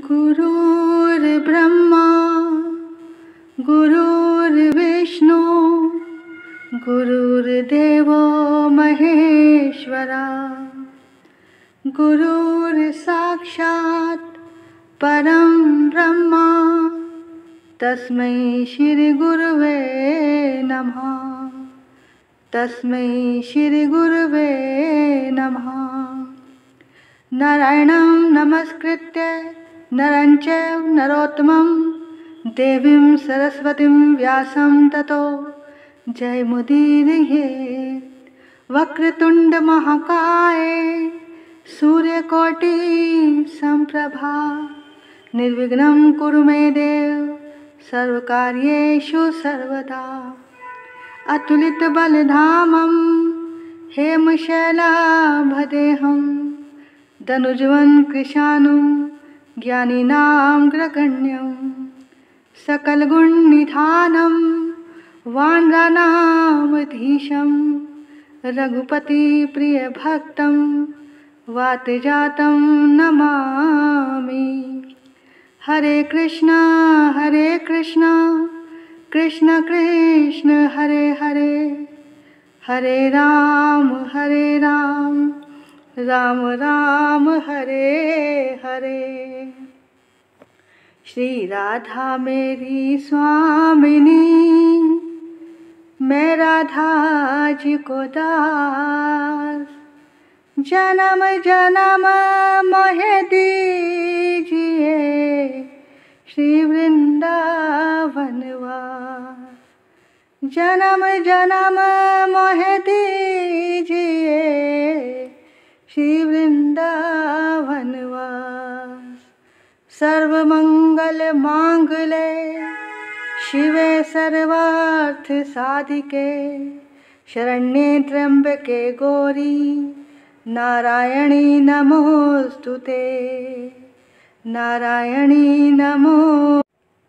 गुरुर्ब्रह्मा गुरुर्विष्णु गुरुर्देवो महेश्वरा गुरुर्साक्षात् परं ब्रह्मा तस्मै श्री गुरुवे नमः। तस्मै श्री गुरुवे नमः। नारायणं नमस्कृत्य नरं चैव नरोत्तमं देवीं सरस्वतीं व्यासं ततो जयमुदीरयेत्। वक्रतुंड महाकाय सूर्यकोटि संप्रभा निर्विघ्नं कुरु मे देव सर्वकार्येषु सर्वदा। अतुलितबलधामं हेमशैलाभदेहं धनुजवन् कृशानुं ज्ञानिनां ग्रगण्यं सकलगुणनिधानं वानराणामधीशं रघुपतिप्रियभक्तं वातजातं नमामि। हरे कृष्णा कृष्ण कृष्ण हरे हरे हरे राम राम राम हरे हरे। श्री राधा मेरी स्वामिनी मैं राधा जी को दास। जन्म जन्म मोहे दीजिए श्री वृंदावन वास। जन्म जन्म मोहे दीजिए श्री वृंदावन वास। सर्वमंगल मांगले शिवे सर्वार्थ साधिके शरण्ये त्र्यंबके गौरी नारायणी नमोस्तुते नारायणी नमो।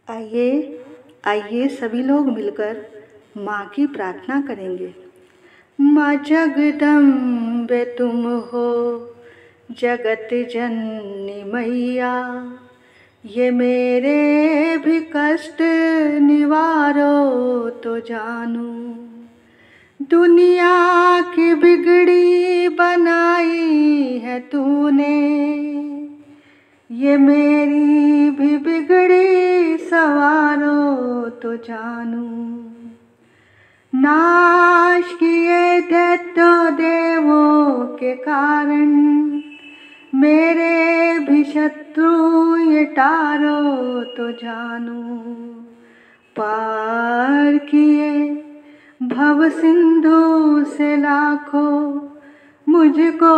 आइए सभी लोग मिलकर माँ की प्रार्थना करेंगे। माँ जगदम्बे तुम हो जगत जननी मैया, ये मेरे भी कष्ट निवारो तो जानू। दुनिया की बिगड़ी बनाई है तूने, ये मेरी भी बिगड़ी सवारो तो जानू। नाश किए दैत्य देवों के कारण मेरे भी शत्रु ये टारो तो जानू। पार किए भव सिंधु से लाखों मुझको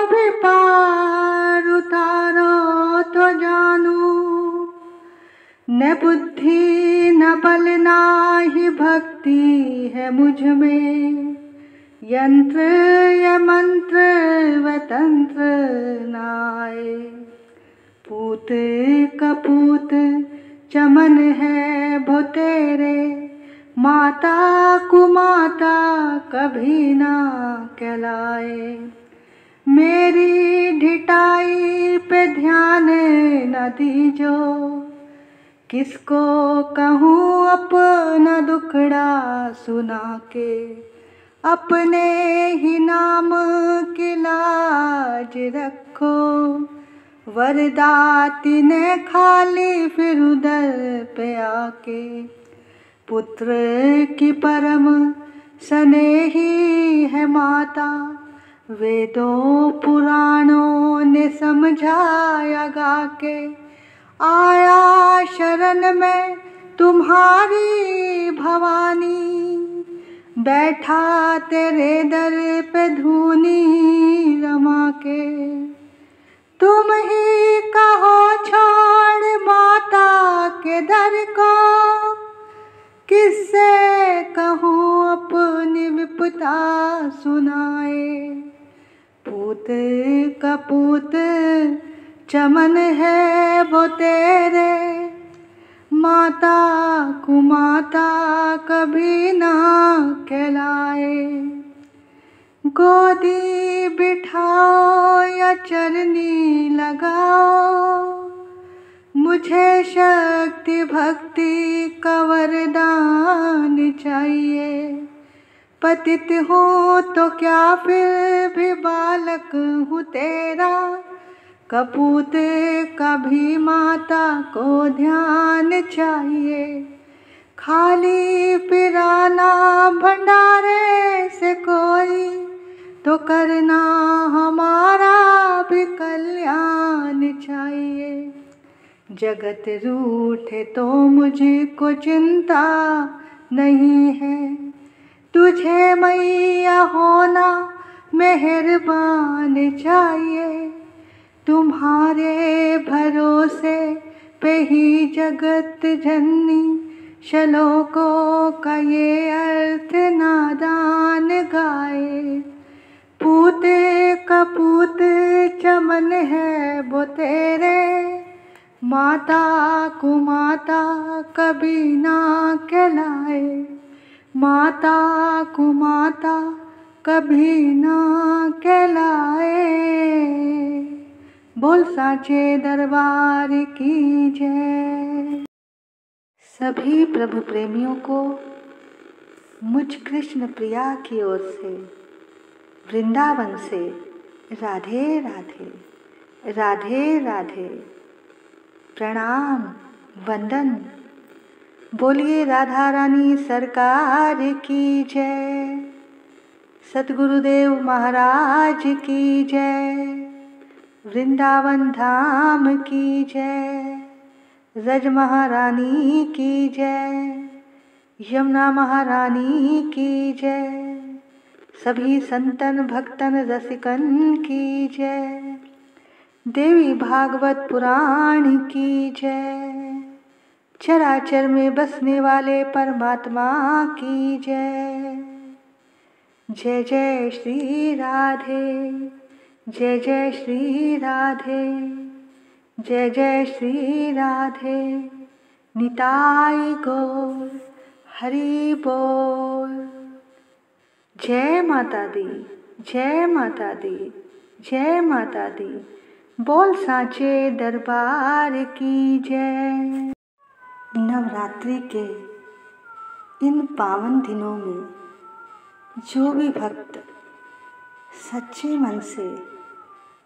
भी पार उतारो तो जानू। न बुद्धि न बल ना ही भक्ति है मुझ में, यंत्र या मंत्र व तंत्र नाए। पूत कपूत चमन है भो तेरे, माता कुमाता कभी ना कहलाए। मेरी ढिठाई पे ध्यान न दीजो, किसको कहूँ अपना दुखड़ा सुना के। अपने ही नाम की लाज रखो, वरदाती ने खाली फिर उधर पे आके। पुत्र की परम स्नेही है माता, वेदों पुराणों ने समझाया गा के। आया शरण में तुम्हारी भवानी, बैठा तेरे दर पे धूनी रमा के। तुम ही कहो छोड़ माता के दर को, किससे कहूँ अपनी विपदा सुनाए। पूत कपूत चमन है वो तेरे, माता कुमाता कभी ना कहलाए। गोदी बिठाओ या चरनी लगाओ, तुझे शक्ति भक्ति का वरदान चाहिए। पतित हूँ तो क्या फिर भी बालक हूँ तेरा, कपूत कभी माता को ध्यान चाहिए। खाली पिराना भंडारे से कोई तो करना हमारा भी कल्याण चाहिए। जगत रूठे तो मुझको चिंता नहीं है, तुझे मैया होना मेहरबान चाहिए। तुम्हारे भरोसे पे ही जगत जननी, श्लोकों का ये अर्थ नादान गाए। पूत कपूत चमन है वो तेरे, माता कुमाता कभी ना कहलाए। माता कुमाता कभी ना कहलाए। बोल साचे दरबार की जय। सभी प्रभु प्रेमियों को मुझ कृष्ण प्रिया की ओर से, वृंदावन से राधे राधे राधे राधे प्रणाम वंदन। बोलिए राधा रानी सरकार की जय, सतगुरुदेव महाराज की जय, वृंदावन धाम की जय, रज महारानी की जय, यमुना महारानी की जय, सभी संतन भक्तन रसिकन की जय, देवी भागवत पुराण की जय, चराचर में बसने वाले परमात्मा की जय। जय जय श्री राधे, जय जय श्री राधे, जय जय श्री राधे, निताई गौर हरि बोल। जय माता दी, जय माता दी, जय माता दी। बोल साचे दरबार की जय। नवरात्रि के इन पावन दिनों में जो भी भक्त सच्चे मन से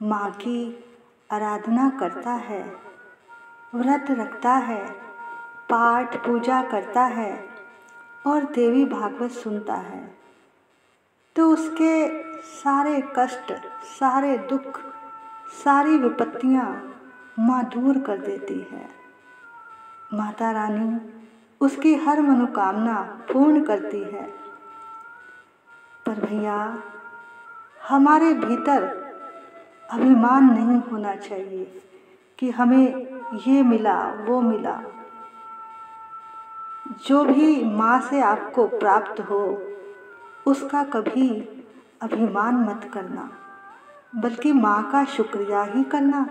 माँ की आराधना करता है, व्रत रखता है, पाठ पूजा करता है और देवी भागवत सुनता है, तो उसके सारे कष्ट, सारे दुख, सारी विपत्तियाँ माँ दूर कर देती है। माता रानी उसकी हर मनोकामना पूर्ण करती है। पर भैया, हमारे भीतर अभिमान नहीं होना चाहिए कि हमें ये मिला वो मिला। जो भी माँ से आपको प्राप्त हो उसका कभी अभिमान मत करना, बल्कि माँ का शुक्रिया ही करना।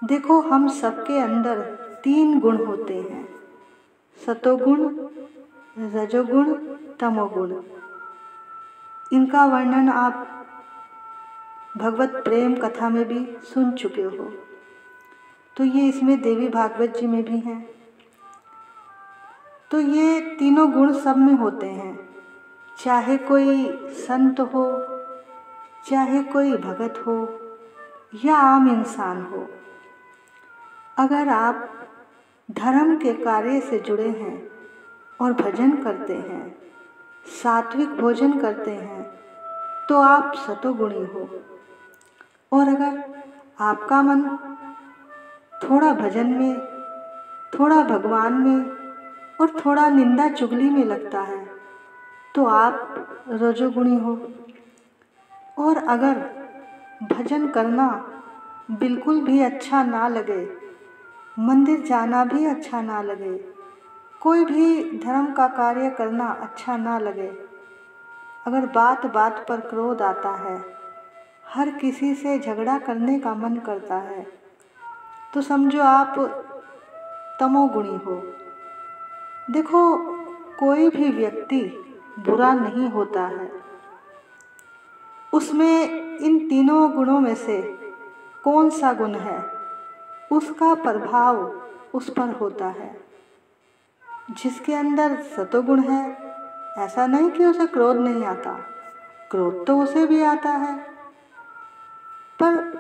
देखो, हम सबके अंदर 3 गुण होते हैं, सतोगुण, रजोगुण, तमोगुण। इनका वर्णन आप भगवत प्रेम कथा में भी सुन चुके हो, तो ये इसमें देवी भागवत जी में भी हैं। तो ये तीनों गुण सब में होते हैं, चाहे कोई संत हो, चाहे कोई भगत हो या आम इंसान हो। अगर आप धर्म के कार्य से जुड़े हैं और भजन करते हैं, सात्विक भोजन करते हैं, तो आप सतोगुणी हो। और अगर आपका मन थोड़ा भजन में, थोड़ा भगवान में और थोड़ा निंदा चुगली में लगता है, तो आप रजोगुणी हो। और अगर भजन करना बिल्कुल भी अच्छा ना लगे, मंदिर जाना भी अच्छा ना लगे, कोई भी धर्म का कार्य करना अच्छा ना लगे, अगर बात बात पर क्रोध आता है, हर किसी से झगड़ा करने का मन करता है, तो समझो आप तमोगुणी हो। देखो, कोई भी व्यक्ति बुरा नहीं होता है, उसमें इन तीनों गुणों में से कौन सा गुण है उसका प्रभाव उस पर होता है। जिसके अंदर सतोगुण है, ऐसा नहीं कि उसे क्रोध नहीं आता, क्रोध तो उसे भी आता है, पर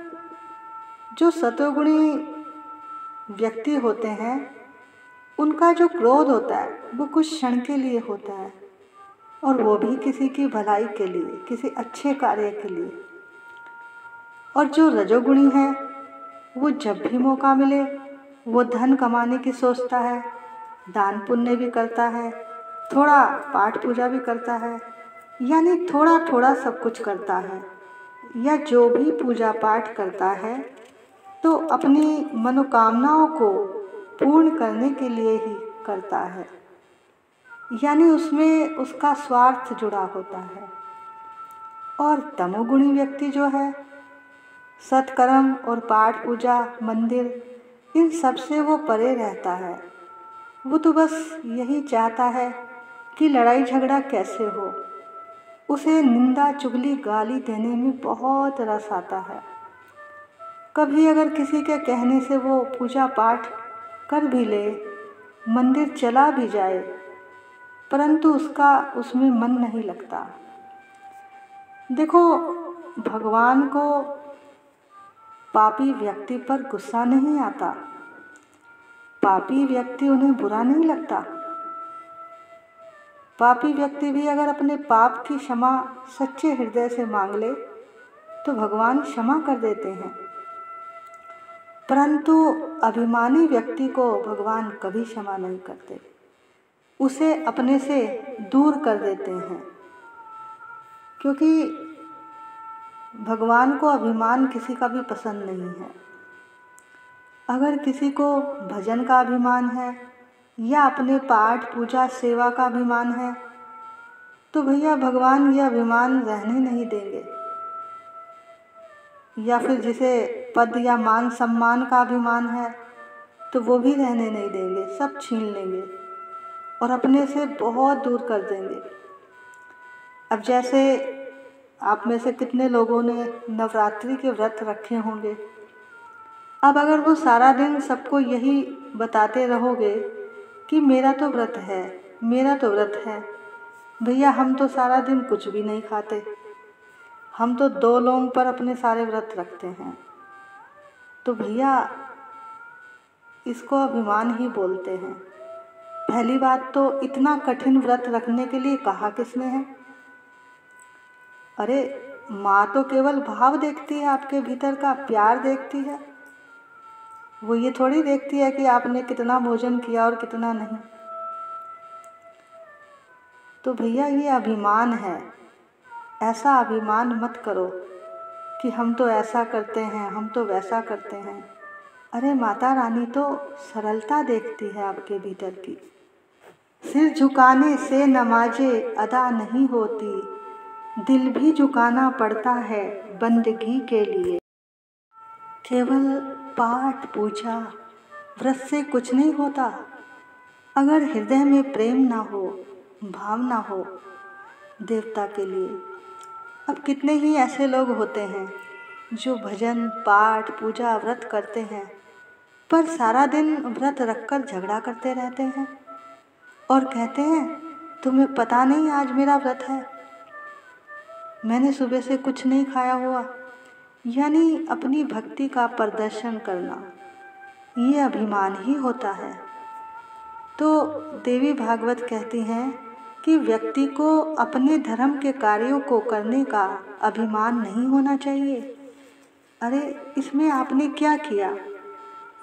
जो सतोगुणी व्यक्ति होते हैं उनका जो क्रोध होता है वो कुछ क्षण के लिए होता है, और वो भी किसी की भलाई के लिए, किसी अच्छे कार्य के लिए। और जो रजोगुणी है वो जब भी मौका मिले वो धन कमाने की सोचता है, दान पुण्य भी करता है, थोड़ा पाठ पूजा भी करता है, यानी थोड़ा थोड़ा सब कुछ करता है। या जो भी पूजा पाठ करता है तो अपनी मनोकामनाओं को पूर्ण करने के लिए ही करता है, यानी उसमें उसका स्वार्थ जुड़ा होता है। और तमोगुणी व्यक्ति जो है, सत्कर्म और पाठ पूजा, मंदिर, इन सब से वो परे रहता है। वो तो बस यही चाहता है कि लड़ाई झगड़ा कैसे हो। उसे निंदा चुगली गाली देने में बहुत रस आता है। कभी अगर किसी के कहने से वो पूजा पाठ कर भी ले, मंदिर चला भी जाए, परंतु उसका उसमें मन नहीं लगता। देखो, भगवान को पापी व्यक्ति पर गुस्सा नहीं आता, पापी व्यक्ति उन्हें बुरा नहीं लगता। पापी व्यक्ति भी अगर अपने पाप की क्षमा सच्चे हृदय से मांग ले तो भगवान क्षमा कर देते हैं, परंतु अभिमानी व्यक्ति को भगवान कभी क्षमा नहीं करते, उसे अपने से दूर कर देते हैं। क्योंकि भगवान को अभिमान किसी का भी पसंद नहीं है। अगर किसी को भजन का अभिमान है या अपने पाठ पूजा सेवा का अभिमान है तो भैया भगवान ये अभिमान रहने नहीं देंगे। या फिर जिसे पद या मान सम्मान का अभिमान है तो वो भी रहने नहीं देंगे, सब छीन लेंगे और अपने से बहुत दूर कर देंगे। अब जैसे आप में से कितने लोगों ने नवरात्रि के व्रत रखे होंगे। अब अगर वो सारा दिन सबको यही बताते रहोगे कि मेरा तो व्रत है, मेरा तो व्रत है, भैया हम तो सारा दिन कुछ भी नहीं खाते, हम तो 2 लोंग पर अपने सारे व्रत रखते हैं, तो भैया इसको अभिमान ही बोलते हैं। पहली बात तो इतना कठिन व्रत रखने के लिए कहा किसने है? अरे माँ तो केवल भाव देखती है, आपके भीतर का प्यार देखती है। वो ये थोड़ी देखती है कि आपने कितना भोजन किया और कितना नहीं। तो भैया ये अभिमान है, ऐसा अभिमान मत करो कि हम तो ऐसा करते हैं, हम तो वैसा करते हैं। अरे माता रानी तो सरलता देखती है आपके भीतर की। सिर झुकाने से नमाजें अदा नहीं होती, दिल भी झुकाना पड़ता है बंदगी के लिए। केवल पाठ पूजा व्रत से कुछ नहीं होता। अगर हृदय में प्रेम ना हो, भाव ना हो देवता के लिए। अब कितने ही ऐसे लोग होते हैं जो भजन पाठ पूजा व्रत करते हैं, पर सारा दिन व्रत रखकर झगड़ा करते रहते हैं और कहते हैं तुम्हें पता नहीं आज मेरा व्रत है, मैंने सुबह से कुछ नहीं खाया हुआ। यानी अपनी भक्ति का प्रदर्शन करना, ये अभिमान ही होता है। तो देवी भागवत कहती हैं कि व्यक्ति को अपने धर्म के कार्यों को करने का अभिमान नहीं होना चाहिए। अरे इसमें आपने क्या किया?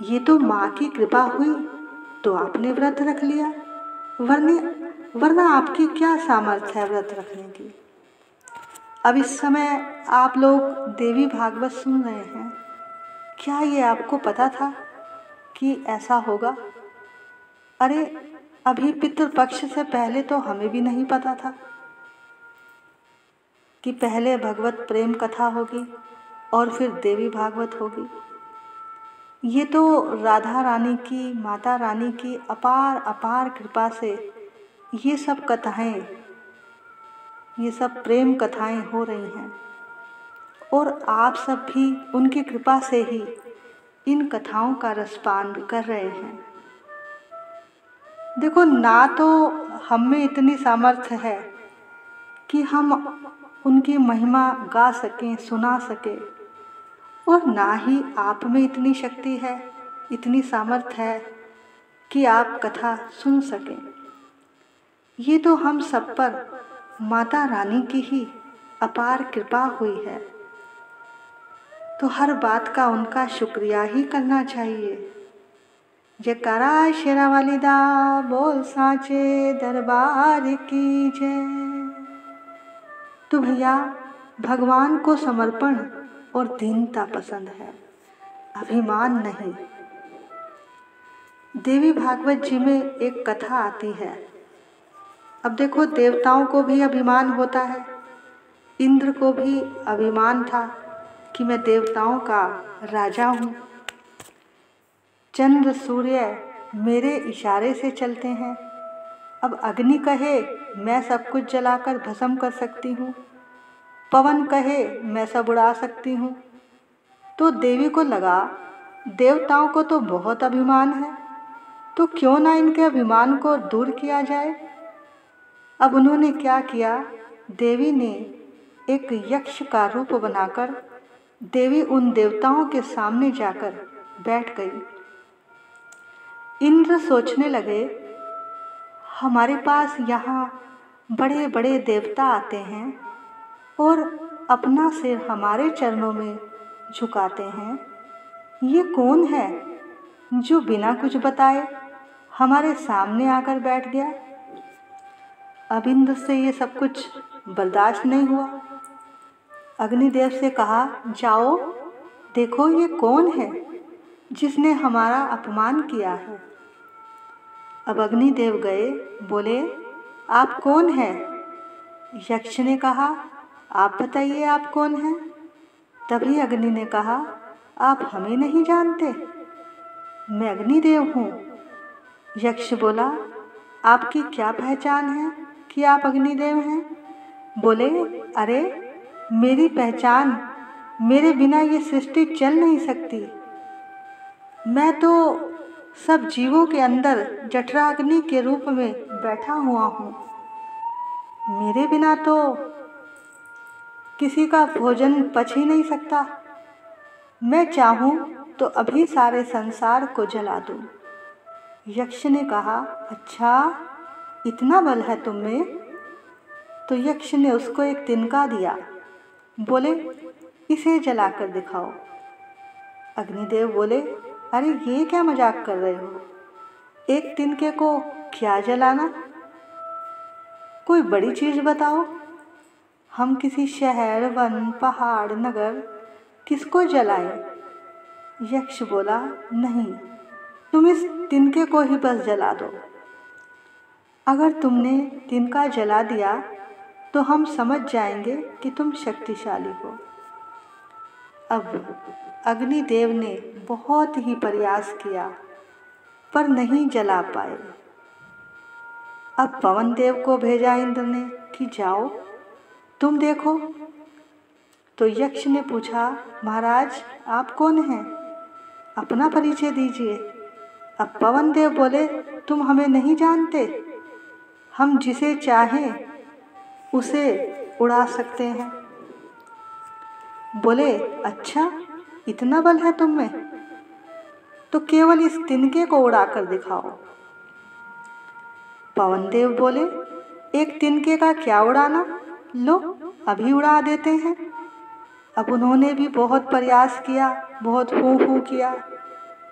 ये तो माँ की कृपा हुई तो आपने व्रत रख लिया, वरना आपकी क्या सामर्थ्य है व्रत रखने की। अब इस समय आप लोग देवी भागवत सुन रहे हैं, क्या ये आपको पता था कि ऐसा होगा? अरे अभी पितृपक्ष से पहले तो हमें भी नहीं पता था कि पहले भगवत प्रेम कथा होगी और फिर देवी भागवत होगी। ये तो राधा रानी की, माता रानी की अपार अपार कृपा से ये सब कथाएं, ये सब प्रेम कथाएं हो रही हैं, और आप सब भी उनकी कृपा से ही इन कथाओं का रसपान कर रहे हैं। देखो, ना तो हम में इतनी सामर्थ्य है कि हम उनकी महिमा गा सकें, सुना सकें, और ना ही आप में इतनी शक्ति है, इतनी सामर्थ्य है कि आप कथा सुन सकें। ये तो हम सब पर माता रानी की ही अपार कृपा हुई है, तो हर बात का उनका शुक्रिया ही करना चाहिए। जयकारा शेरावाली दा, बोल सांचे दरबार की जय। तो भैया, भगवान को समर्पण और दीनता पसंद है, अभिमान नहीं। देवी भागवत जी में एक कथा आती है। अब देखो, देवताओं को भी अभिमान होता है, इंद्र को भी अभिमान था कि मैं देवताओं का राजा हूँ। चंद्र सूर्य मेरे इशारे से चलते हैं। अब अग्नि कहे मैं सब कुछ जलाकर भस्म कर सकती हूँ, पवन कहे मैं सब उड़ा सकती हूँ। तो देवी को लगा देवताओं को तो बहुत अभिमान है, तो क्यों ना इनके अभिमान को दूर किया जाए। अब उन्होंने क्या किया, देवी ने एक यक्ष का रूप बनाकर देवी उन देवताओं के सामने जाकर बैठ गई। इंद्र सोचने लगे, हमारे पास यहाँ बड़े बड़े देवता आते हैं और अपना सिर हमारे चरणों में झुकाते हैं। ये कौन है जो बिना कुछ बताए हमारे सामने आकर बैठ गया। अब इंद्र से ये सब कुछ बर्दाश्त नहीं हुआ। अग्निदेव से कहा, जाओ देखो ये कौन है जिसने हमारा अपमान किया है। अब अग्निदेव गए, बोले, आप कौन हैं? यक्ष ने कहा, आप बताइए आप कौन हैं? तभी अग्नि ने कहा, आप हमें नहीं जानते, मैं अग्निदेव हूँ। यक्ष बोला, आपकी क्या पहचान है कि आप अग्निदेव हैं? बोले, अरे मेरी पहचान, मेरे बिना ये सृष्टि चल नहीं सकती। मैं तो सब जीवों के अंदर जठराग्नि के रूप में बैठा हुआ हूँ। मेरे बिना तो किसी का भोजन पच ही नहीं सकता। मैं चाहूँ तो अभी सारे संसार को जला दूँ। यक्ष ने कहा, अच्छा इतना बल है तुम में? तो यक्ष ने उसको एक तिनका दिया, बोले, इसे जलाकर दिखाओ। अग्निदेव बोले, अरे ये क्या मजाक कर रहे हो, एक तिनके को क्या जलाना, कोई बड़ी चीज़ बताओ। हम किसी शहर, वन, पहाड़, नगर किसको जलाएं? यक्ष बोला, नहीं, तुम इस तिनके को ही बस जला दो। अगर तुमने तिनका जला दिया तो हम समझ जाएंगे कि तुम शक्तिशाली हो। अब अग्निदेव ने बहुत ही प्रयास किया पर नहीं जला पाए। अब पवन देव को भेजा इंद्र ने कि जाओ तुम देखो। तो यक्ष ने पूछा, महाराज आप कौन हैं, अपना परिचय दीजिए। अब पवन देव बोले, तुम हमें नहीं जानते, हम जिसे चाहें उसे उड़ा सकते हैं। बोले, अच्छा इतना बल है तुम में, तो केवल इस तिनके को उड़ाकर दिखाओ। पवन देव बोले, एक तिनके का क्या उड़ाना, लो अभी उड़ा देते हैं। अब उन्होंने भी बहुत प्रयास किया, बहुत हूँ किया,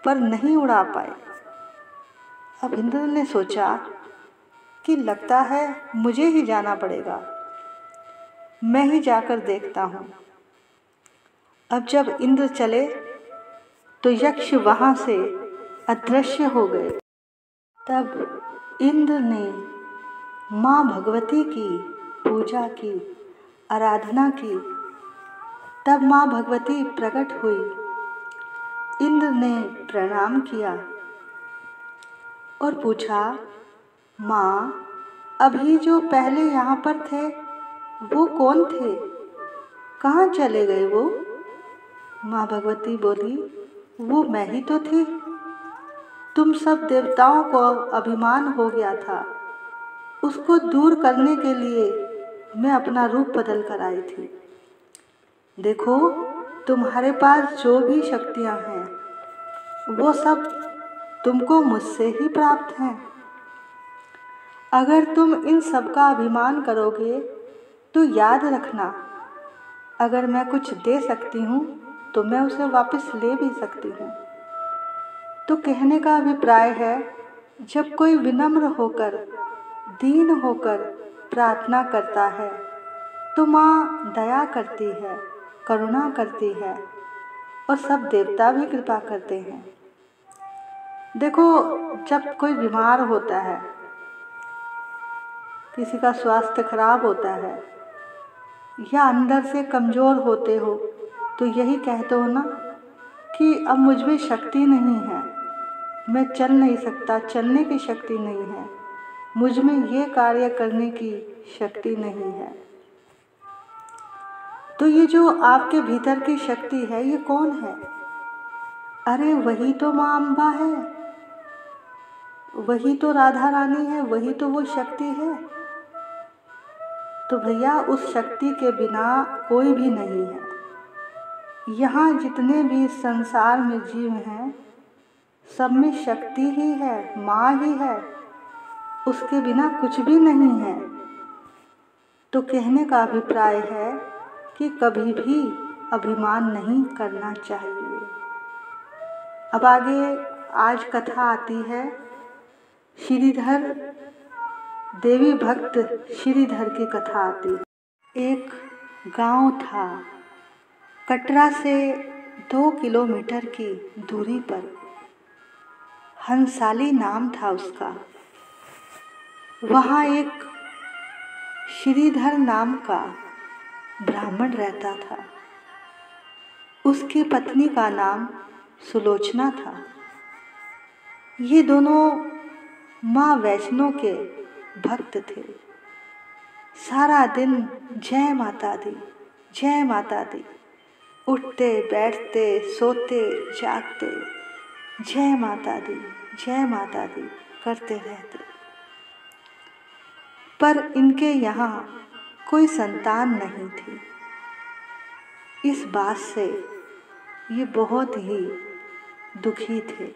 पर नहीं उड़ा पाए। अब इंद्र ने सोचा कि लगता है मुझे ही जाना पड़ेगा, मैं ही जाकर देखता हूँ। अब जब इंद्र चले तो यक्ष वहाँ से अदृश्य हो गए। तब इंद्र ने माँ भगवती की पूजा की, आराधना की। तब माँ भगवती प्रकट हुई। इंद्र ने प्रणाम किया और पूछा, माँ अभी जो पहले यहाँ पर थे वो कौन थे, कहाँ चले गए वो? माँ भगवती बोली, वो मैं ही तो थी। तुम सब देवताओं को अभिमान हो गया था, उसको दूर करने के लिए मैं अपना रूप बदल कर आई थी। देखो, तुम्हारे पास जो भी शक्तियां हैं वो सब तुमको मुझसे ही प्राप्त हैं। अगर तुम इन सब का अभिमान करोगे तो याद रखना, अगर मैं कुछ दे सकती हूँ तो मैं उसे वापस ले भी सकती हूँ। तो कहने का अभिप्राय है, जब कोई विनम्र होकर, दीन होकर प्रार्थना करता है तो माँ दया करती है, करुणा करती है और सब देवता भी कृपा करते हैं। देखो, जब कोई बीमार होता है, किसी का स्वास्थ्य खराब होता है या अंदर से कमज़ोर होते हो तो यही कहते हो ना कि अब मुझ में शक्ति नहीं है, मैं चल नहीं सकता, चलने की शक्ति नहीं है, मुझ में ये कार्य करने की शक्ति नहीं है। तो ये जो आपके भीतर की शक्ति है ये कौन है? अरे वही तो माँ अम्बा है, वही तो राधा रानी है, वही तो वो शक्ति है। तो भैया उस शक्ति के बिना कोई भी नहीं है। यहाँ जितने भी संसार में जीव हैं सब में शक्ति ही है, माँ ही है, उसके बिना कुछ भी नहीं है। तो कहने का अभिप्राय है कि कभी भी अभिमान नहीं करना चाहिए। अब आगे आज कथा आती है श्रीधर, देवी भक्त श्रीधर की कथा आती है। एक गांव था, कटरा से 2 किलोमीटर की दूरी पर। हंसाली नाम था उसका। वहाँ एक श्रीधर नाम का ब्राह्मण रहता था। उसकी पत्नी का नाम सुलोचना था। ये दोनों माँ वैष्णो के भक्त थे। सारा दिन जय माता दी, जय माता दी, उठते बैठते सोते जागते जय माता दी, जय माता दी करते रहते। पर इनके यहाँ कोई संतान नहीं थी। इस बात से ये बहुत ही दुखी थे।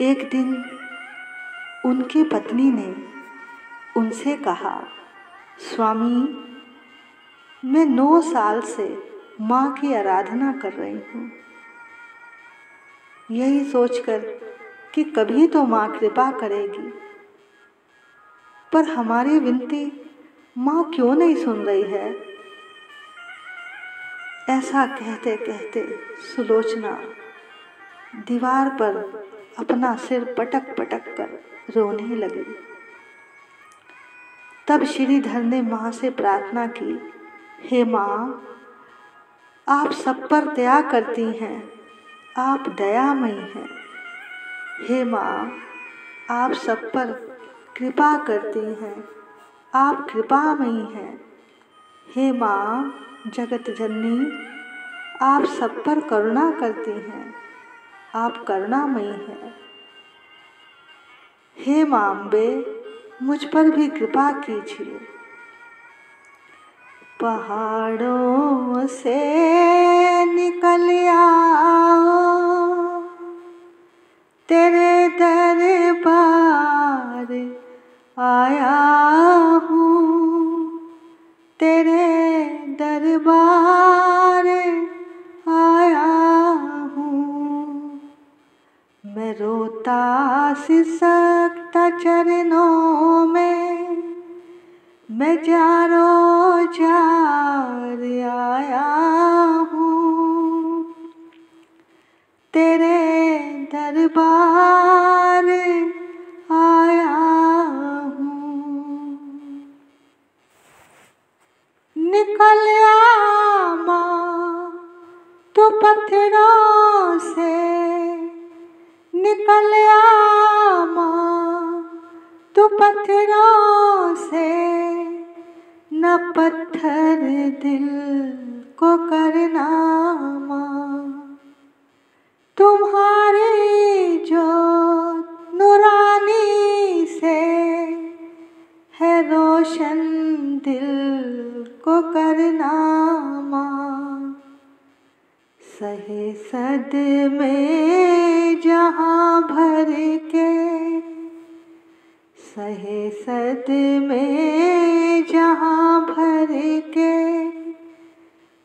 एक दिन उनकी पत्नी ने उनसे कहा, स्वामी, मैं 9 साल से माँ की आराधना कर रही हूँ, यही सोचकर कि कभी तो माँ कृपा करेगी, पर हमारी विनती माँ क्यों नहीं सुन रही है। ऐसा कहते कहते सुलोचना दीवार पर अपना सिर पटक पटक कर रोने लगी। तब श्रीधर ने माँ से प्रार्थना की, हे माँ, आप सब पर दया करती हैं, आप दयामयी हैं। हे माँ, आप सब पर कृपा करती हैं, आप कृपामयी हैं। हे माँ जगत जननी, आप सब पर करुणा करती हैं, आप करुणामयी हैं। हे माँ अम्बे, मुझ पर भी कृपा कीजिए। पहाड़ों से निकल आओ, तेरे दरबार आया हूँ, तेरे दरबार आया हूँ। मैं रोता सिसकता चरणों में, मैं जारो जार आया हूँ, तेरे दरबार आया हूँ। निकल आ माँ तू पत्थरों से, निकल आ माँ तू पत्थरों से, न पत्थर दिल को करना माँ। तुम्हारी जोत नूरानी से है रोशन दिल को करना माँ। सहे सद में जहाँ भर के, सहे सद में जहाँ भर के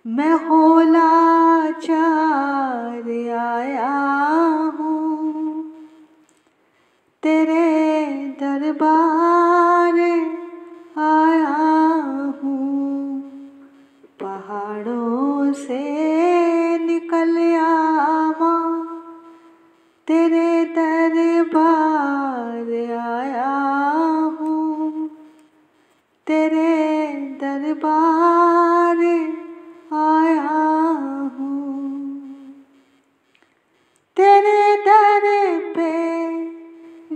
मैं होला चार आया हूँ। तेरे दरबार आया हूँ। पहाड़ों से निकल आवा, तेरे दरबार आया हूँ। तेरे दरबार आया हूँ। तेरे दर पे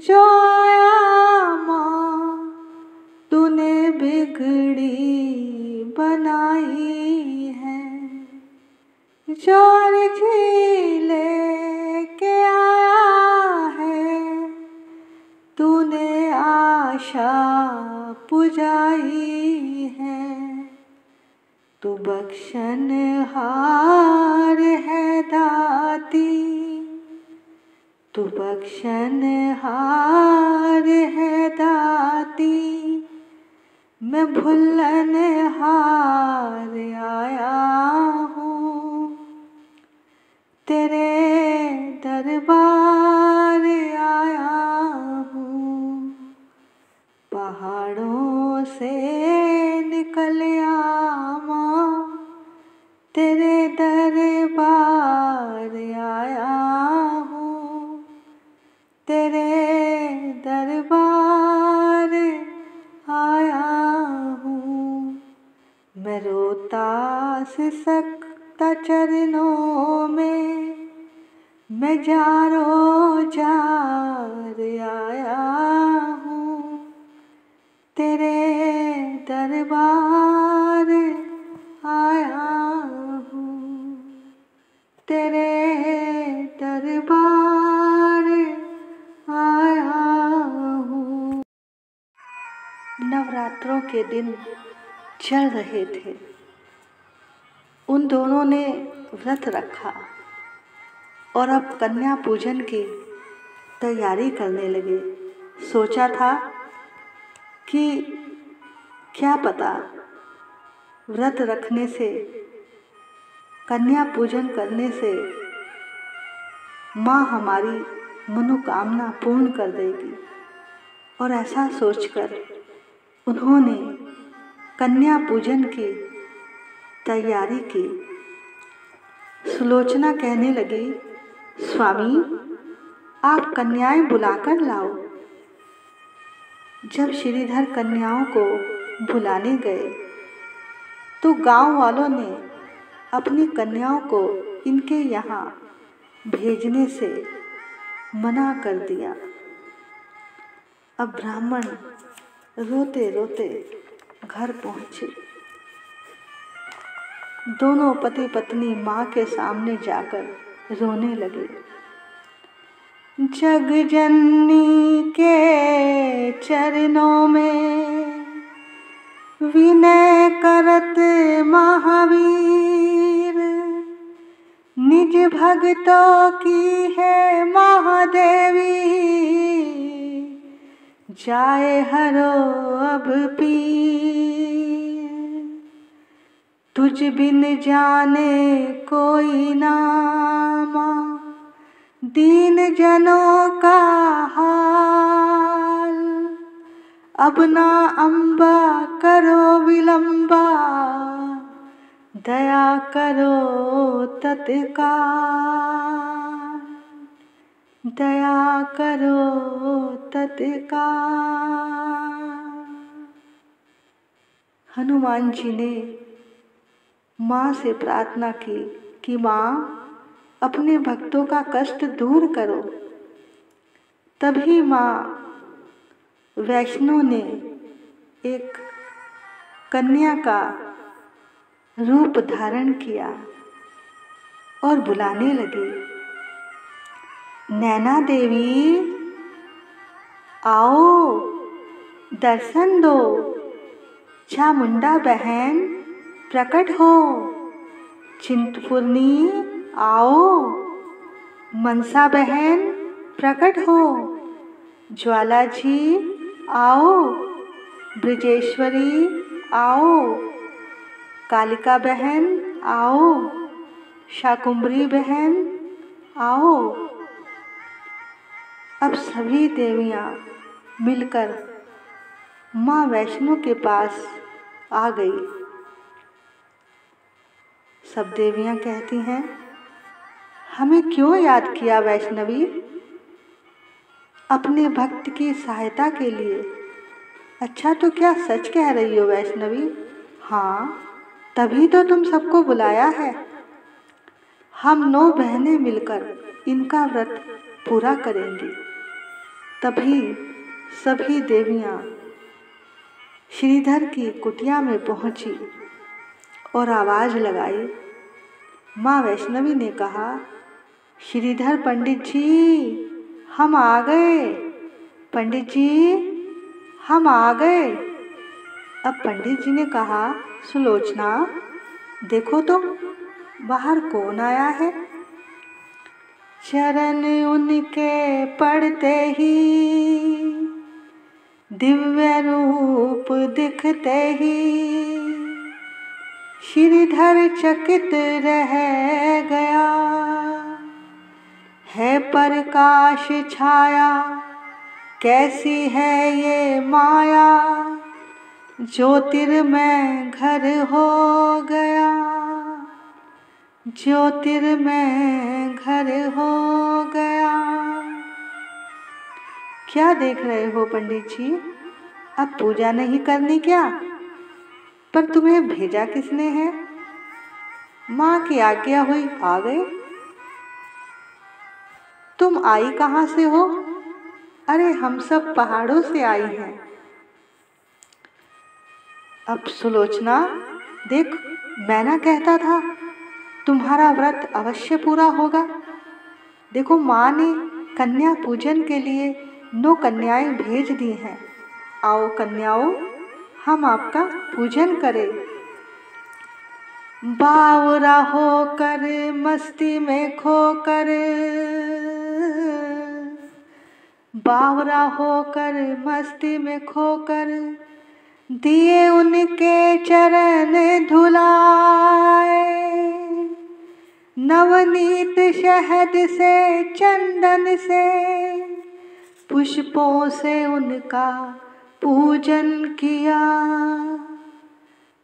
जो आया माँ, तूने बिगड़ी बनाई है। जो अर्जी लेके आया है, तूने आशा पुजाई है। तू बख्शनहार है दाती, तू बख्शनहार है दाती। मैं भुल्लनहार आया हूँ। तेरे दरबार आया हूँ। पहाड़ों से निकल आवा, तेरे दरबार आया हूँ। तेरे दरबार आया हूँ। मैं रोता सिसकता चरणों में, मैं जारो जार आया हूँ। तेरे दरबार आया हूँ। तेरे दरबार आया हूँ। नवरात्रों के दिन चल रहे थे। उन दोनों ने व्रत रखा और अब कन्या पूजन की तैयारी करने लगे। सोचा था कि क्या पता व्रत रखने से, कन्या पूजन करने से माँ हमारी मनोकामना पूर्ण कर देगी। और ऐसा सोचकर उन्होंने कन्या पूजन की तैयारी की। सुलोचना कहने लगी, स्वामी आप कन्याएं बुलाकर लाओ। जब श्रीधर कन्याओं को बुलाने गए तो गांव वालों ने अपनी कन्याओं को इनके यहाँ भेजने से मना कर दिया। अब ब्राह्मण रोते रोते घर पहुँचे। दोनों पति पत्नी माँ के सामने जाकर रोने लगे। जग जननी के चरणों में विनय करत महावीर, निज भक्तों की है महादेवी, जाए हरो अब पीर। तुझ बिन जाने कोई ना माँ, दीन जनों का हाल। अब ना अम्बा करो विलंबा, दया करो तत्काल, दया करो तत्काल। हनुमान जी ने माँ से प्रार्थना की कि माँ अपने भक्तों का कष्ट दूर करो। तभी माँ वैष्णो ने एक कन्या का रूप धारण किया और बुलाने लगी, नैना देवी आओ, दर्शन दो, चामुंडा बहन प्रकट हो, चिंतपूर्णी आओ, मनसा बहन प्रकट हो, ज्वाला जी आओ, ब्रजेश्वरी आओ, कालिका बहन आओ, शाकुंभरी बहन आओ। अब सभी देवियाँ मिलकर माँ वैष्णो के पास आ गई। सब देवियाँ कहती हैं, हमें क्यों याद किया वैष्णवी? अपने भक्त की सहायता के लिए। अच्छा तो क्या सच कह रही हो वैष्णवी? हाँ, तभी तो तुम सबको बुलाया है। हम 9 बहनें मिलकर इनका व्रत पूरा करेंगी। तभी सभी देवियाँ श्रीधर की कुटिया में पहुँची और आवाज़ लगाई। माँ वैष्णवी ने कहा, श्रीधर पंडित जी हम आ गए, पंडित जी हम आ गए। अब पंडित जी ने कहा, सुलोचना देखो तो बाहर कौन आया है। चरण उनके पड़ते ही, दिव्य रूप दिखते ही, श्रीधर चकित रह गया। है प्रकाश छाया, कैसी है ये माया, ज्योतिर्मय घर हो गया, ज्योतिर्मय घर हो गया। क्या देख रहे हो पंडित जी? अब पूजा नहीं करनी क्या? पर तुम्हें भेजा किसने है? माँ की आज्ञा हुई आ गए। तुम आई कहाँ से हो? अरे हम सब पहाड़ों से आई हैं। अब सुलोचना देख, मैं ना कहता था तुम्हारा व्रत अवश्य पूरा होगा। देखो माँ ने कन्या पूजन के लिए 9 कन्याएं भेज दी हैं। आओ कन्याओं, हम आपका पूजन करें। बावरा होकर मस्ती में खोकर, बावरा होकर मस्ती में खोकर, दिए उनके चरण धुलाए। नवनीत शहद से चंदन से, पुष्पों से उनका पूजन किया।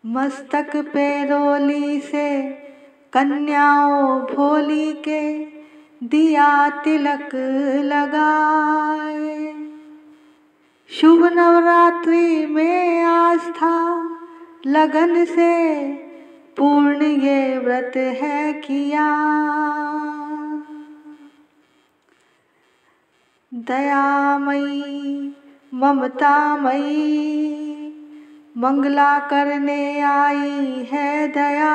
मस्तक पे रोली से कन्याओं भोली के, दिया तिलक लगाए। शुभ नवरात्रि में आस्था लगन से, पूर्ण ये व्रत है किया। दयामयी ममतामयी, मंगला करने आई है दया।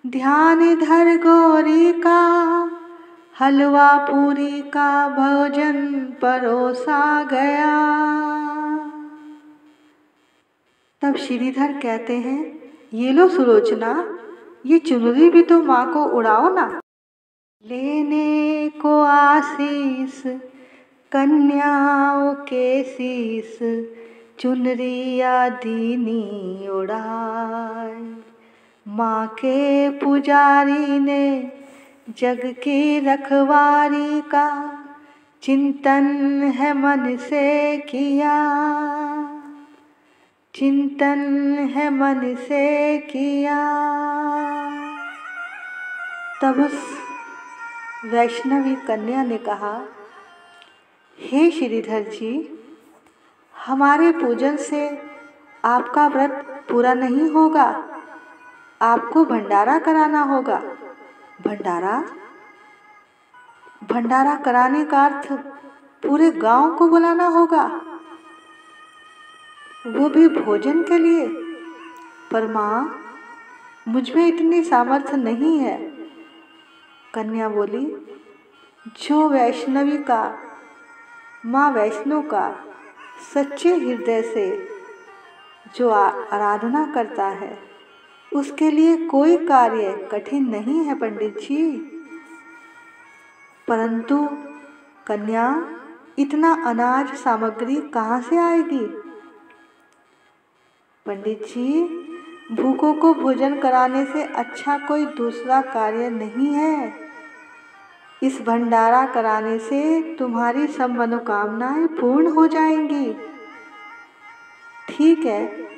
ध्यान धर गौरी का, हलवा पूरी का भोजन परोसा गया। तब श्रीधर कहते हैं, ये लो सुलोचना, ये चुनरी भी तो माँ को उड़ाओ ना। लेने को आशीष कन्याओं के शीस, चुनरिया दीनी उड़ाए। माँ के पुजारी ने जग की रखवारी का, चिंतन है मन से किया। चिंतन है मन से किया। तब उस वैष्णवी कन्या ने कहा, हे श्रीधर जी, हमारे पूजन से आपका व्रत पूरा नहीं होगा, आपको भंडारा कराना होगा। भंडारा? भंडारा कराने का अर्थ पूरे गांव को बुलाना होगा, वो भी भोजन के लिए। पर माँ, मुझ में इतनी सामर्थ्य नहीं है। कन्या बोली, जो वैष्णवी का, माँ वैष्णो का सच्चे हृदय से जो आराधना करता है, उसके लिए कोई कार्य कठिन नहीं है पंडित जी। परंतु कन्या, इतना अनाज सामग्री कहाँ से आएगी? पंडित जी, भूखों को भोजन कराने से अच्छा कोई दूसरा कार्य नहीं है। इस भंडारा कराने से तुम्हारी सब मनोकामनाएं पूर्ण हो जाएंगी। ठीक है,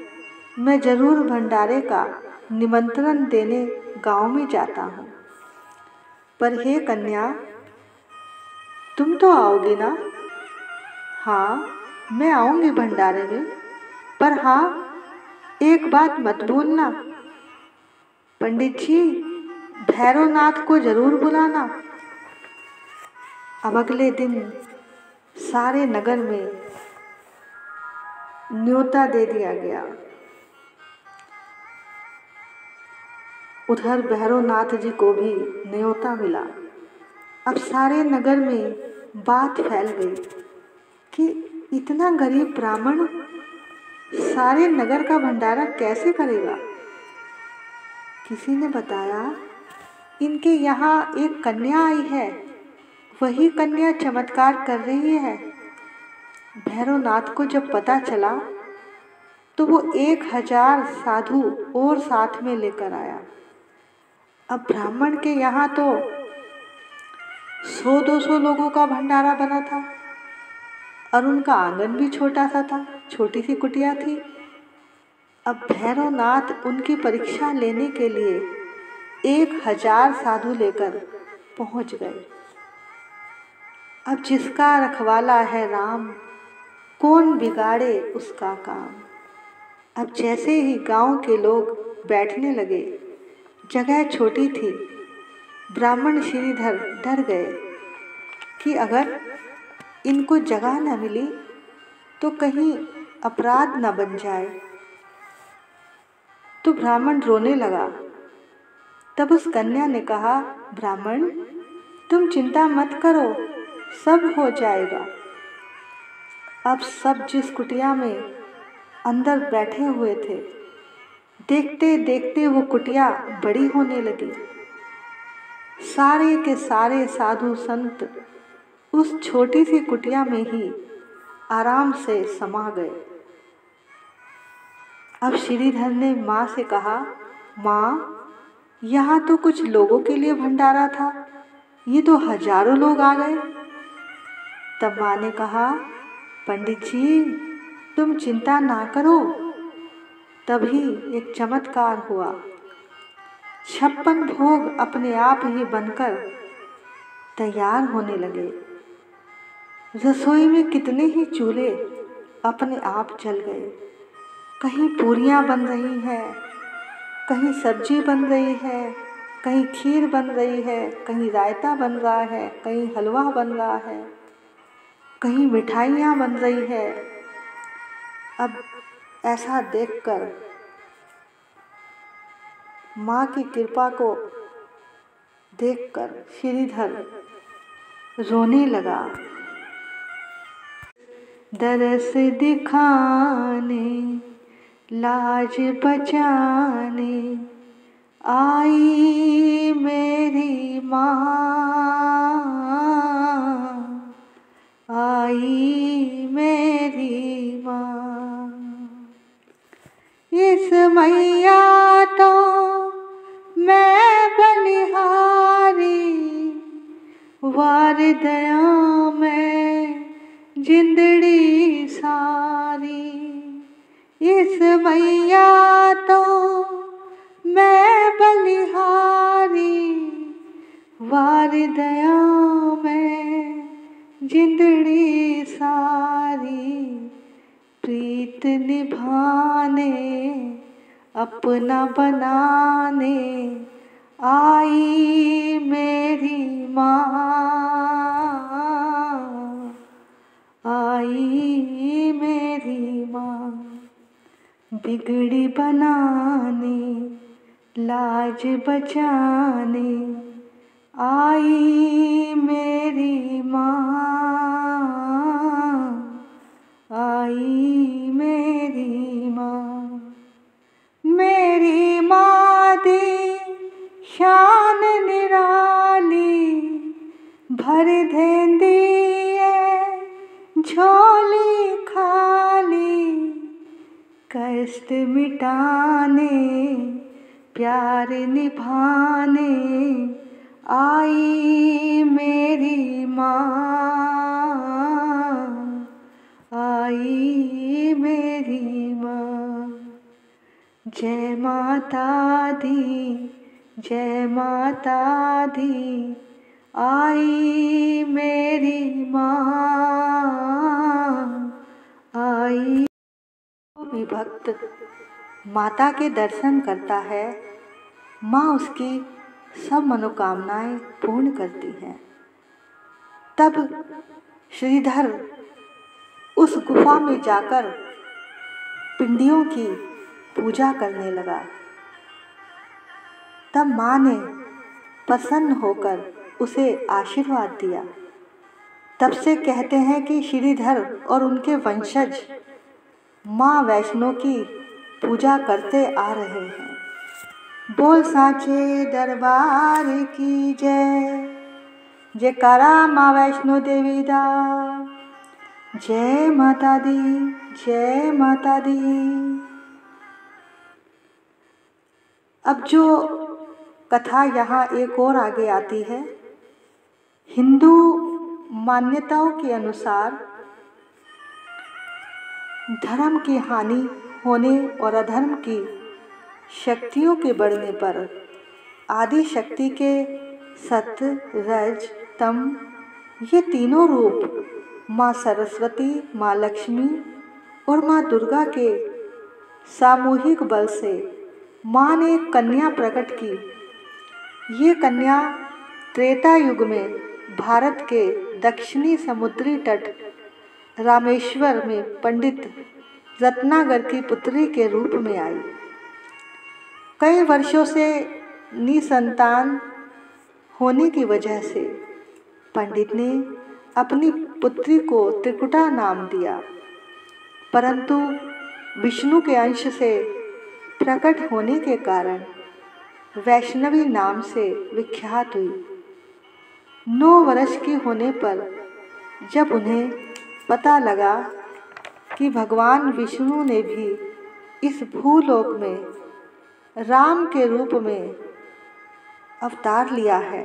मैं जरूर भंडारे का निमंत्रण देने गांव में जाता हूँ। पर हे कन्या, तुम तो आओगी ना? हाँ, मैं आऊँगी भंडारे में। पर हाँ, एक बात मत भूलना पंडित जी, भैरवनाथ को जरूर बुलाना। अब अगले दिन सारे नगर में न्योता दे दिया गया। उधर भैरवनाथ जी को भी न्योता मिला। अब सारे नगर में बात फैल गई कि इतना गरीब ब्राह्मण सारे नगर का भंडारा कैसे करेगा। किसी ने बताया, इनके यहाँ एक कन्या आई है, वही कन्या चमत्कार कर रही है। भैरवनाथ को जब पता चला तो वो 1000 साधु और साथ में लेकर आया। अब ब्राह्मण के यहाँ तो 100-200 लोगों का भंडारा बना था और उनका आंगन भी छोटा सा था, छोटी सी कुटिया थी। अब भैरवनाथ उनकी परीक्षा लेने के लिए 1000 साधु लेकर पहुंच गए। अब जिसका रखवाला है राम, कौन बिगाड़े उसका काम। अब जैसे ही गांव के लोग बैठने लगे, जगह छोटी थी, ब्राह्मण श्रीधर डर गए कि अगर इनको जगह न मिली तो कहीं अपराध न बन जाए। तो ब्राह्मण रोने लगा। तब उस कन्या ने कहा, ब्राह्मण, तुम चिंता मत करो, सब हो जाएगा। अब सब जिस कुटिया में अंदर बैठे हुए थे, देखते देखते वो कुटिया बड़ी होने लगी। सारे के सारे साधु संत उस छोटी सी कुटिया में ही आराम से समा गए। अब श्रीधर ने माँ से कहा, माँ, यहाँ तो कुछ लोगों के लिए भंडारा था, ये तो हजारों लोग आ गए। तब माँ ने कहा, पंडित जी, तुम चिंता ना करो। तभी एक चमत्कार हुआ। 56 भोग अपने आप ही बनकर तैयार होने लगे। रसोई में कितने ही चूल्हे अपने आप जल गए। कहीं पूरियां बन रही हैं, कहीं सब्जी बन रही है, कहीं खीर बन रही है, कहीं रायता बन रहा है, कहीं हलवा बन रहा है, कहीं मिठाइयाँ बन रही है। अब ऐसा देखकर माँ की कृपा को देखकर श्रीधर रोने लगा। दरस दिखाने, लाज बचाने आई मेरी माँ, आई मेरी माँ। इस मैया तो मैं बलिहारी, वार दया में जिंदड़ी सारी। इस मैया तो मैं बलिहारी, वार दया में जिंदड़ी सारी। प्रीत निभाने, अपना बनाने आई मेरी माँ, आई मेरी माँ। बिगड़ी बनाने, लाज बचाने आई मेरी माँ, आई मेरी माँ। मेरी माँ दी शान निराली, भर देंदी है झोली खाली। कष्ट मिटाने प्यार निभाने आई मेरी माँ, आई मेरी माँ। जय माता दी, जय माता दी, आई मेरी माँ, आई। भी भक्त माता के दर्शन करता है, माँ उसकी सब मनोकामनाएं पूर्ण करती हैं। तब श्रीधर उस गुफा में जाकर पिंडियों की पूजा करने लगा। तब माँ ने प्रसन्न होकर उसे आशीर्वाद दिया। तब से कहते हैं कि श्रीधर और उनके वंशज माँ वैष्णो की पूजा करते आ रहे हैं। बोल सांचे दरबार की जय, जयकारा माँ वैष्णो देवी दा। जय माता दी, जय माता दी। अब जो कथा यहाँ एक और आगे आती है। हिंदू मान्यताओं के अनुसार धर्म की हानि होने और अधर्म की शक्तियों के बढ़ने पर आदि शक्ति के सत्य, रज, तम ये तीनों रूप माँ सरस्वती, माँ लक्ष्मी और माँ दुर्गा के सामूहिक बल से माँ ने एक कन्या प्रकट की। ये कन्या त्रेता युग में भारत के दक्षिणी समुद्री तट रामेश्वर में पंडित रत्नाकर की पुत्री के रूप में आई। कई वर्षों से निसंतान होने की वजह से पंडित ने अपनी पुत्री को त्रिकुटा नाम दिया, परंतु विष्णु के अंश से प्रकट होने के कारण वैष्णवी नाम से विख्यात हुई। 9 वर्ष की होने पर जब उन्हें पता लगा कि भगवान विष्णु ने भी इस भूलोक में राम के रूप में अवतार लिया है,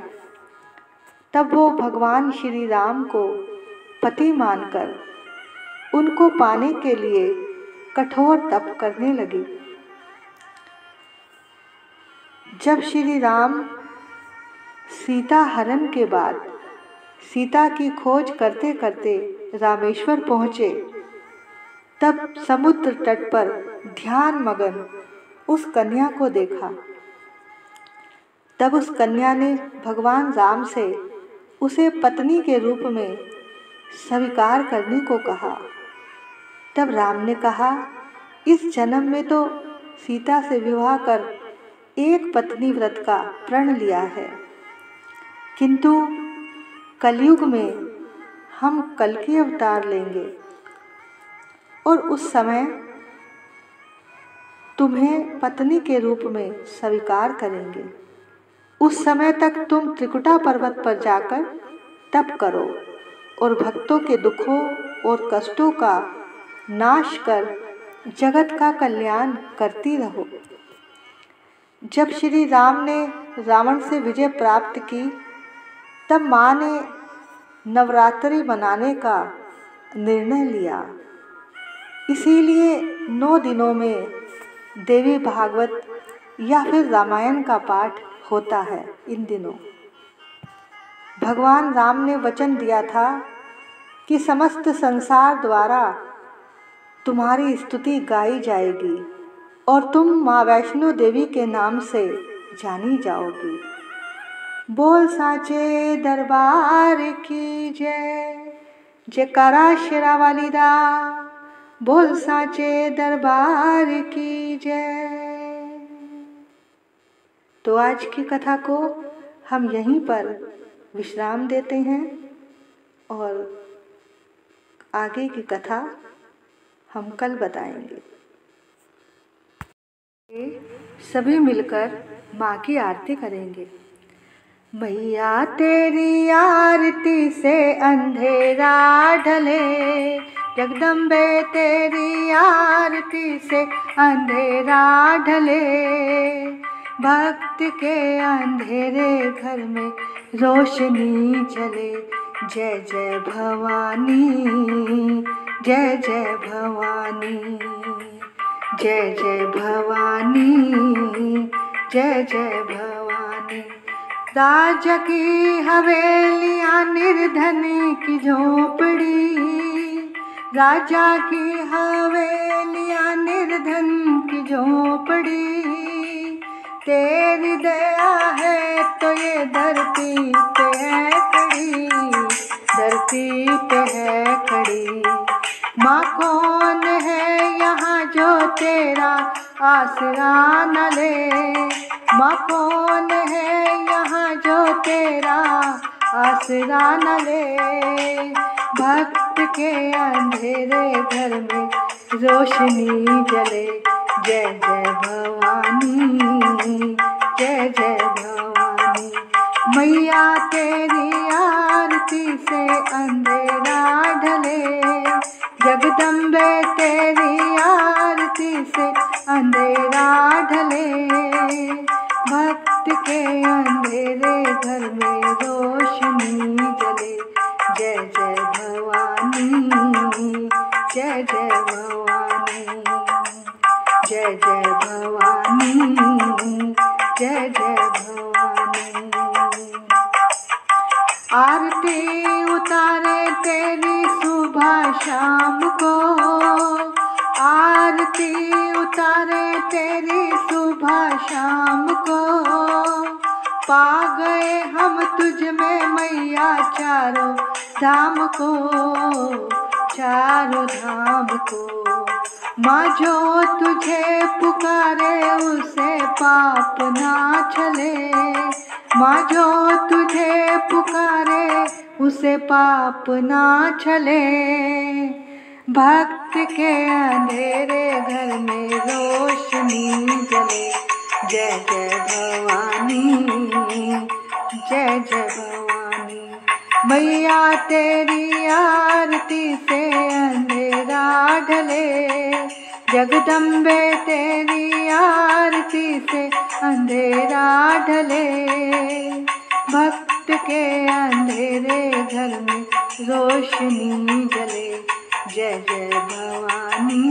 तब वो भगवान श्री राम को पति मानकर उनको पाने के लिए कठोर तप करने लगी। जब श्री राम सीता हरण के बाद सीता की खोज करते करते रामेश्वर पहुँचे, तब समुद्र तट पर ध्यान मगन उस कन्या को देखा। तब उस कन्या ने भगवान राम से उसे पत्नी के रूप में स्वीकार करने को कहा। तब राम ने कहा, इस जन्म में तो सीता से विवाह कर एक पत्नी व्रत का प्रण लिया है, किंतु कलयुग में हम कल्कि अवतार लेंगे और उस समय तुम्हें पत्नी के रूप में स्वीकार करेंगे। उस समय तक तुम त्रिकुटा पर्वत पर जाकर तप करो और भक्तों के दुखों और कष्टों का नाश कर जगत का कल्याण करती रहो। जब श्री राम ने रावण से विजय प्राप्त की, तब माँ ने नवरात्रि मनाने का निर्णय लिया। इसीलिए 9 दिनों में देवी भागवत या फिर रामायण का पाठ होता है। इन दिनों भगवान राम ने वचन दिया था कि समस्त संसार द्वारा तुम्हारी स्तुति गाई जाएगी और तुम माँ वैष्णो देवी के नाम से जानी जाओगी। बोल सांचे दरबार की जय, जयकारा शेरावाली दा। बोल सांचे दरबार की जय। तो आज की कथा को हम यहीं पर विश्राम देते हैं और आगे की कथा हम कल बताएंगे। सभी मिलकर माँ की आरती करेंगे। मैया तेरी आरती से अंधेरा ढले, जगदम्बे तेरी आरती से अंधेरा ढले, भक्त के अंधेरे घर में रोशनी जले। जय जय भवानी, जय जय भवानी, जय जय भवानी, जय जय भवानी। राजा की हवेलियाँ निर्धन की झोपड़ी, राजा की हवेलियाँ निर्धन की झोपड़ी, तेरी दया है तो ये धरती पे है खड़ी, धरती पे है खड़ी। माँ कौन है यहाँ जो तेरा आसरा न ले, माँ कौन है यहाँ जो तेरा आसरा न ले। भक्त के अंधेरे घर में रोशनी जले। जय जय भवानी, जय जय भवानी। मैया तेरी आरती से अंधेरा ढले, जगदम्बे तेरी आरती से अंधेरा ढले, भक्त के अंधेरे घर में रोशनी जले। जय जय भवानी, जय जय भवानी, जय जय भवानी, जय जय भवानी। आरती उतारे तेरी सुबह शाम को, आरती उतारे तेरी सुबह शाम को, पा गए हम तुझ में मैया चारों धाम को, चारों धाम को। माँ जो तुझे पुकारे उसे पाप ना चले, माँ जो तुझे पुकारे उसे पाप ना चले। भक्त के अंधेरे घर में रोशनी जले। जय जय भवानी, जय जय भवानी। मैया तेरी आरती से अंधेरा ढले, जगदम्बे तेरी आरती से अंधेरा ढले, भक्त के अंधेरे घर में रोशनी जले। जय जय भवानी,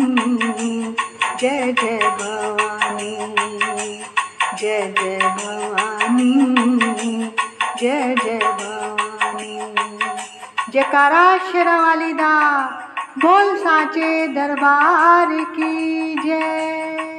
जय जय भवानी, जय जय भवानी, जय जय भवानी। जयकारा शेरा वाली दा, बोल साचे दरबार की जय।